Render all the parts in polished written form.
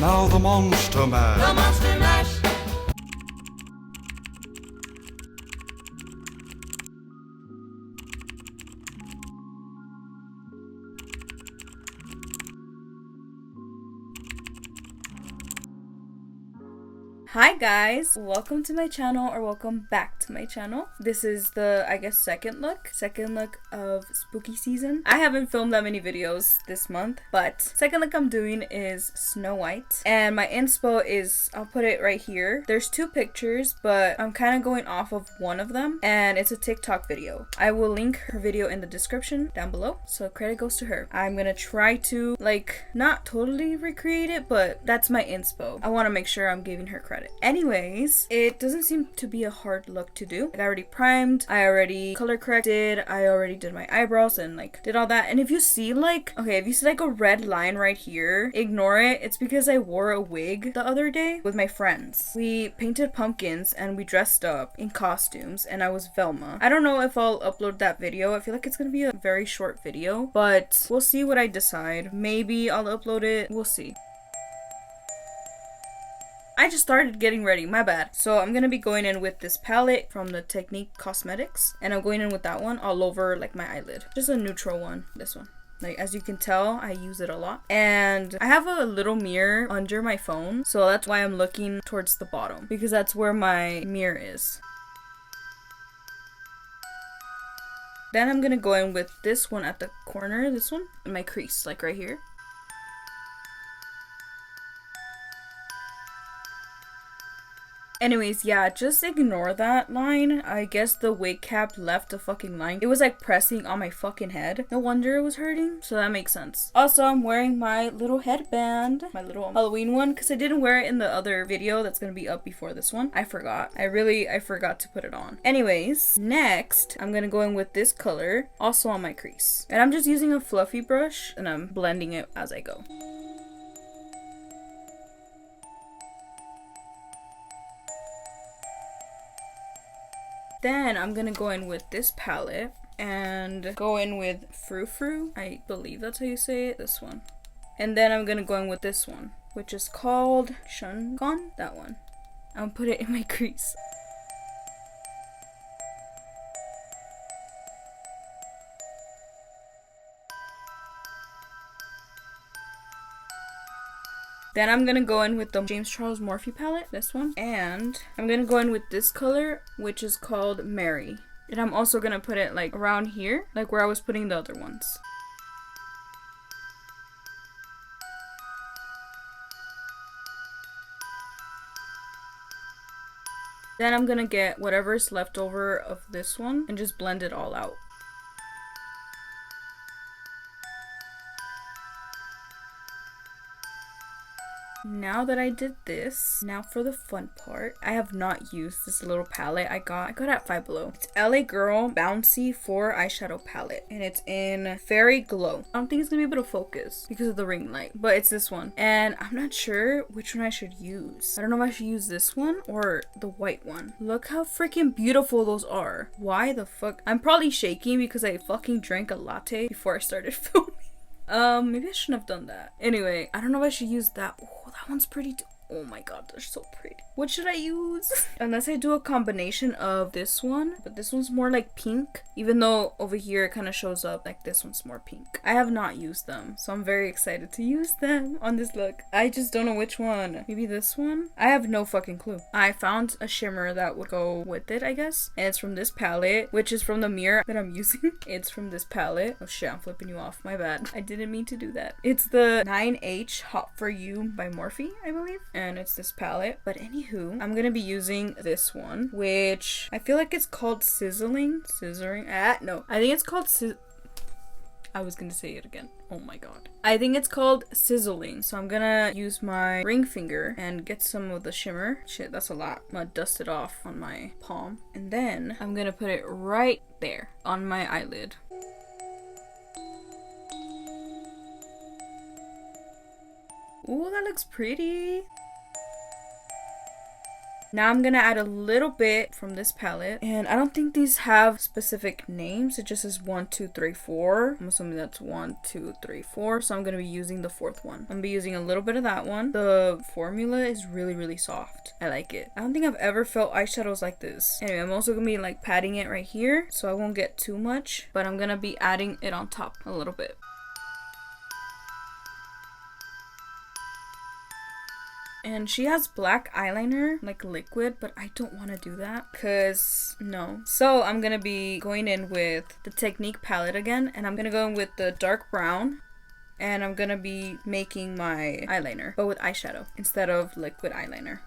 Now the Monster Mash. The Monster Mash. Hi guys, welcome to my channel, or welcome back to my channel. This is the, I guess, second look of spooky season. I haven't filmed that many videos this month, but second look I'm doing is Snow White. And my inspo is, I'll put it right here. There's two pictures, but I'm kind of going off of one of them, and it's a TikTok video. I will link her video in the description down below, so credit goes to her. I'm gonna try to, like, not totally recreate it, but that's my inspo. I want to make sure I'm giving her credit. Anyways, it doesn't seem to be a hard look to do. Like, I already primed, I already color corrected, I already did my eyebrows and like did all that. And if you see like, okay, if you see like a red line right here, ignore it. It's because I wore a wig the other day with my friends. We painted pumpkins and we dressed up in costumes and I was Velma. I don't know if I'll upload that video. I feel like it's gonna be a very short video, but we'll see what I decide. Maybe I'll upload it. We'll see. I just started getting ready, my bad. So I'm gonna be going in with this palette from the Technique Cosmetics, and I'm going in with that one all over like my eyelid. Just a neutral one, this one. Like, as you can tell, I use it a lot. And I have a little mirror under my phone, so that's why I'm looking towards the bottom, because that's where my mirror is. Then I'm gonna go in with this one at the corner, this one, in my crease, like right here. Anyways, yeah, just ignore that line. I guess the wig cap left a fucking line. It was like pressing on my fucking head. No wonder it was hurting. So that makes sense. Also, I'm wearing my little headband. My little Halloween one. Because I didn't wear it in the other video that's going to be up before this one. I forgot. I forgot to put it on. Anyways, next, I'm going to go in with this color. Also on my crease. And I'm just using a fluffy brush. And I'm blending it as I go. Then I'm gonna go in with this palette and go in with Frou Frou. I believe that's how you say it. This one. And then I'm gonna go in with this one, which is called Shungon. That one. I'll put it in my crease. Then I'm gonna go in with the James Charles Morphe palette, this one. And I'm gonna go in with this color, which is called Mary. And I'm also gonna put it like around here, like where I was putting the other ones. Then I'm gonna get whatever's left over of this one and just blend it all out. Now that I did this, now for the fun part. I have not used this little palette I got at Five Below. It's LA Girl Bouncy 4 eyeshadow palette, and it's in Fairy Glow. I don't think it's gonna be able to focus because of the ring light, but it's this one. And I'm not sure which one I should use. I don't know if I should use this one or the white one. Look how freaking beautiful those are. Why the fuck? I'm probably shaking because I fucking drank a latte before I started filming. Maybe I shouldn't have done that. Anyway, I don't know if I should use that. Oh, that one's pretty too. Oh my god, they're so pretty. What should I use? Unless I do a combination of this one, but this one's more like pink, even though over here it kind of shows up like this one's more pink. I have not used them, so I'm very excited to use them on this look. I just don't know which one. Maybe this one? I have no fucking clue. I found a shimmer that would go with it, I guess, and it's from this palette, which is from the mirror that I'm using. It's from this palette. Oh shit, I'm flipping you off. My bad. I didn't mean to do that. It's the 9H Hot For You by Morphe, I believe. And it's this palette. But anywho, I'm gonna be using this one, which I feel like it's called Scissoring. No, I think it's called I was gonna say it again. Oh my god. I think it's called Sizzling. So I'm gonna use my ring finger and get some of the shimmer. Shit, that's a lot. I'm gonna dust it off on my palm. And then I'm gonna put it right there on my eyelid. Ooh, that looks pretty. Now I'm gonna add a little bit from this palette. And I don't think these have specific names. It just says 1, 2, 3, 4. I'm assuming that's 1, 2, 3, 4. So I'm gonna be using the fourth one. I'm gonna be using a little bit of that one. The formula is really, really soft. I like it. I don't think I've ever felt eyeshadows like this. Anyway, I'm also gonna be like patting it right here, so I won't get too much, but I'm gonna be adding it on top a little bit. And she has black eyeliner, like liquid, but I don't want to do that because no. So I'm gonna be going in with the Technique palette again, and I'm gonna go in with the dark brown, and I'm gonna be making my eyeliner, but with eyeshadow instead of liquid eyeliner.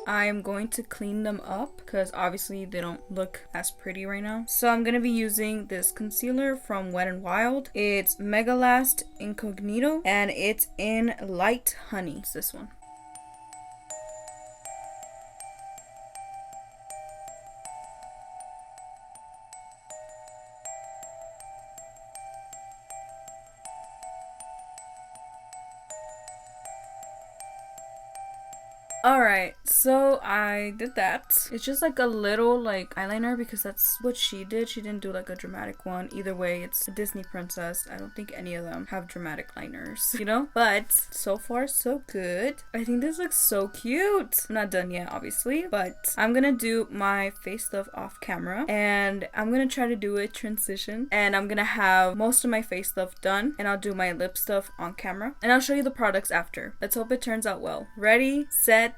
I'm going to clean them up because obviously they don't look as pretty right now. So I'm going to be using this concealer from Wet n Wild. It's Mega Last Incognito and it's in Light Honey. It's this one. Alright, so I did that. It's just like a little like eyeliner because that's what she did. She didn't do like a dramatic one. Either way, it's a Disney princess. I don't think any of them have dramatic liners, you know? But so far, so good. I think this looks so cute. I'm not done yet, obviously, but I'm gonna do my face stuff off camera and I'm gonna try to do a transition and I'm gonna have most of my face stuff done and I'll do my lip stuff on camera and I'll show you the products after. Let's hope it turns out well. Ready, set,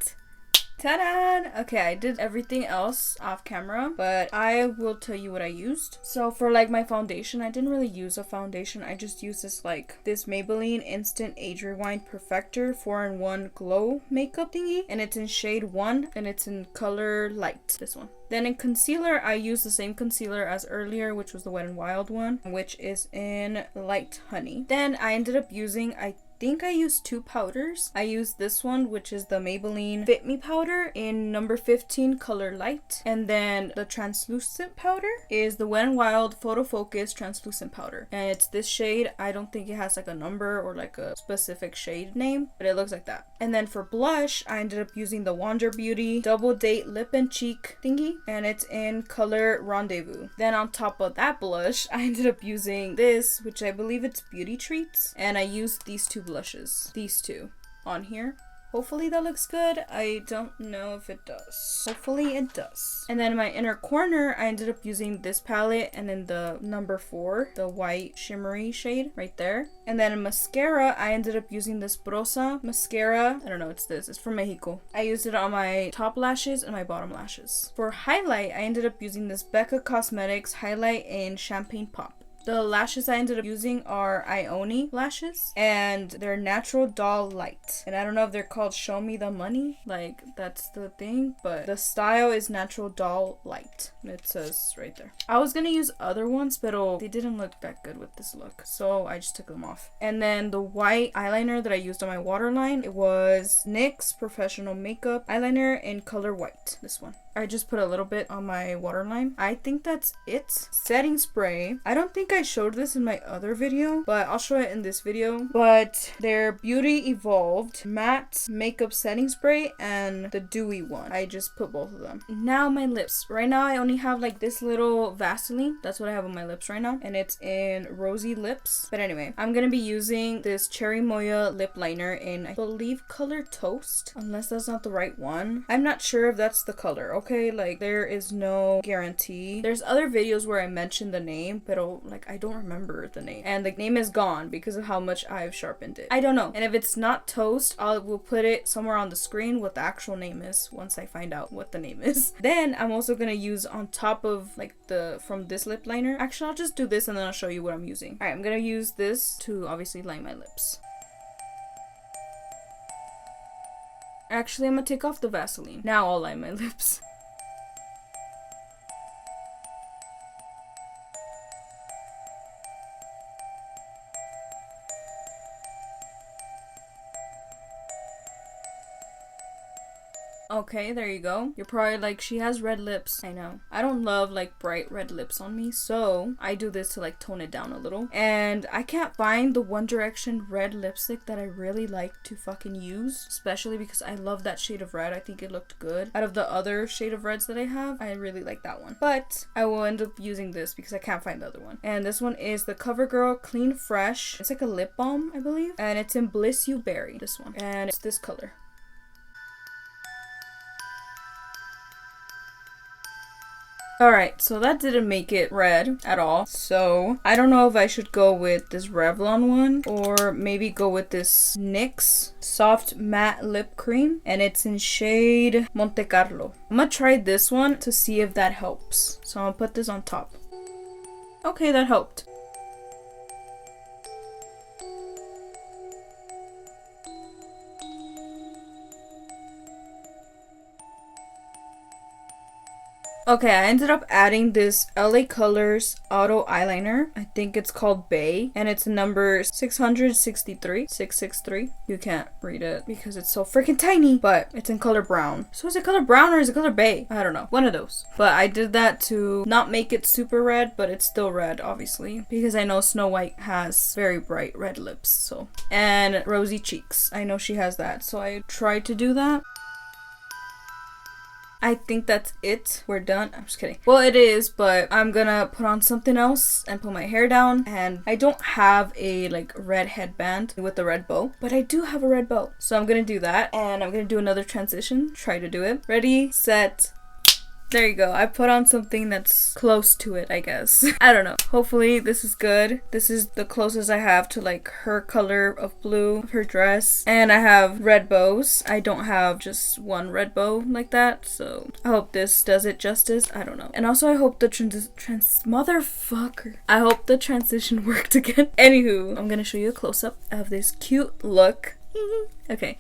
ta-da! Okay, I did everything else off camera, but I will tell you what I used. So for like my foundation, I didn't really use a foundation. I just used this Maybelline Instant Age Rewind Perfector 4-in-1 Glow makeup thingy. And it's in shade 1 and it's in color light, this one. Then in concealer, I used the same concealer as earlier, which was the Wet n Wild one, which is in Light Honey. Then I ended up using, I think I used 2 powders. I used this one, which is the Maybelline Fit Me powder in number 15 color light, and then the translucent powder is the Wet n Wild Photo Focus translucent powder, and it's this shade. I don't think it has like a number or like a specific shade name, but it looks like that. And then for blush, I ended up using the Wander Beauty Double Date Lip and Cheek thingy, and it's in color Rendezvous. Then on top of that blush, I ended up using this, which I believe it's Beauty Treats, and I used these 2 blushes, these 2 on here. Hopefully that looks good. I don't know if it does. Hopefully it does. And then in my inner corner, I ended up using this palette and then the number 4, the white shimmery shade right there. And then in mascara, I ended up using this Brosa mascara. I don't know, it's this. It's from Mexico. I used it on my top lashes and my bottom lashes. For highlight, I ended up using this Becca Cosmetics highlight in Champagne Pop. The lashes I ended up using are Ioni lashes, and they're Natural Doll Light. And I don't know if they're called Show Me the Money, like that's the thing, but the style is Natural Doll Light. It says right there. I was gonna use other ones, but they didn't look that good with this look, so I just took them off. And then the white eyeliner that I used on my waterline, it was NYX Professional Makeup eyeliner in color white, this one. I just put a little bit on my waterline. I think that's it. Setting spray. I don't think I showed this in my other video, but I'll show it in this video. But they're Beauty Evolved Matte Makeup Setting Spray and the Dewy one. I just put both of them. Now my lips. Right now I only have like this little Vaseline. That's what I have on my lips right now. And it's in Rosy Lips. But anyway, I'm gonna be using this Cherry Moya lip liner in, I believe, color Toast. Unless that's not the right one. I'm not sure if that's the color, okay? Like there is no guarantee. There's other videos where I mentioned the name, but like I don't remember the name. And the name is gone because of how much I've sharpened it. I don't know. And if it's not Toast, we'll put it somewhere on the screen what the actual name is once I find out what the name is. Then I'm also gonna use on top of like from this lip liner. Actually, I'll just do this and then I'll show you what I'm using. Alright, I'm gonna use this to obviously line my lips. Actually, I'm gonna take off the Vaseline. Now I'll line my lips. Okay, there you go. You're probably like, she has red lips. I know. I don't love like bright red lips on me, so I do this to like tone it down a little. And I can't find the One Direction red lipstick that I really like to fucking use, especially because I love that shade of red. I think it looked good. Out of the other shade of reds that I have, I really like that one. But I will end up using this because I can't find the other one. And this one is the CoverGirl Clean Fresh. It's like a lip balm, I believe. And it's in Bliss You Berry, this one. And it's this color. Alright, so that didn't make it red at all. So I don't know if I should go with this Revlon one or maybe go with this NYX Soft Matte Lip Cream. And it's in shade Monte Carlo. I'm gonna try this one to see if that helps. So I'm gonna put this on top. Okay, that helped. Okay, I ended up adding this LA Colors Auto Eyeliner. I think it's called Bay. And it's number 663. You can't read it because it's so freaking tiny. But it's in color brown. So is it color brown or is it color Bay? I don't know. One of those. But I did that to not make it super red. But it's still red, obviously. Because I know Snow White has very bright red lips. So, and rosy cheeks. I know she has that. So I tried to do that. I think that's it. We're done. I'm just kidding. Well, it is, but I'm gonna put on something else and put my hair down. And I don't have a like red headband with a red bow, but I do have a red bow. So I'm gonna do that and I'm gonna do another transition. Try to do it. Ready, set. There you go. I put on something that's close to it, I guess. I don't know. Hopefully this is good. This is the closest I have to like her color of blue of her dress. And I have red bows. I don't have just one red bow like that. So I hope this does it justice. I don't know. And also I hope the motherfucker. I hope the transition worked again. Anywho, I'm gonna show you a close-up of this cute look. Okay.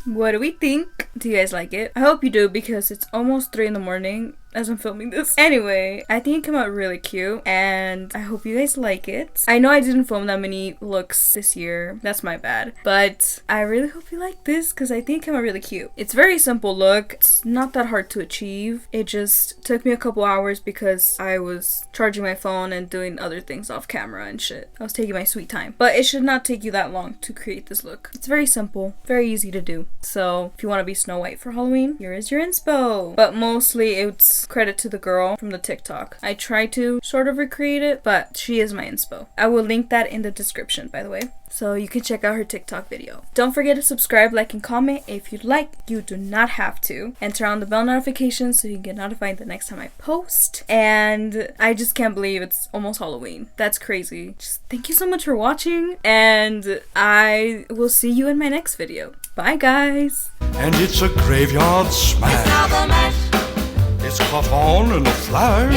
What do we think? Do you guys like it? I hope you do because it's almost 3 in the morning as I'm filming this. Anyway, I think it came out really cute and I hope you guys like it. I know I didn't film that many looks this year. That's my bad. But I really hope you like this because I think it came out really cute. It's a very simple look. It's not that hard to achieve. It just took me a couple hours because I was charging my phone and doing other things off camera and shit. I was taking my sweet time. But it should not take you that long to create this look. It's very simple. Very easy to do. So if you want to be Snow White for Halloween, here is your inspo. But mostly it's credit to the girl from the TikTok. I tried to sort of recreate it, but she is my inspo. I will link that in the description, by the way, so you can check out her TikTok video. Don't forget to subscribe, like, and comment if you'd like. You do not have to. And turn on the bell notifications so you can get notified the next time I post. And I just can't believe it's almost Halloween. That's crazy. Just thank you so much for watching, and I will see you in my next video. Bye, guys. And it's a graveyard smash. It's now the mash. It's caught on in a flash.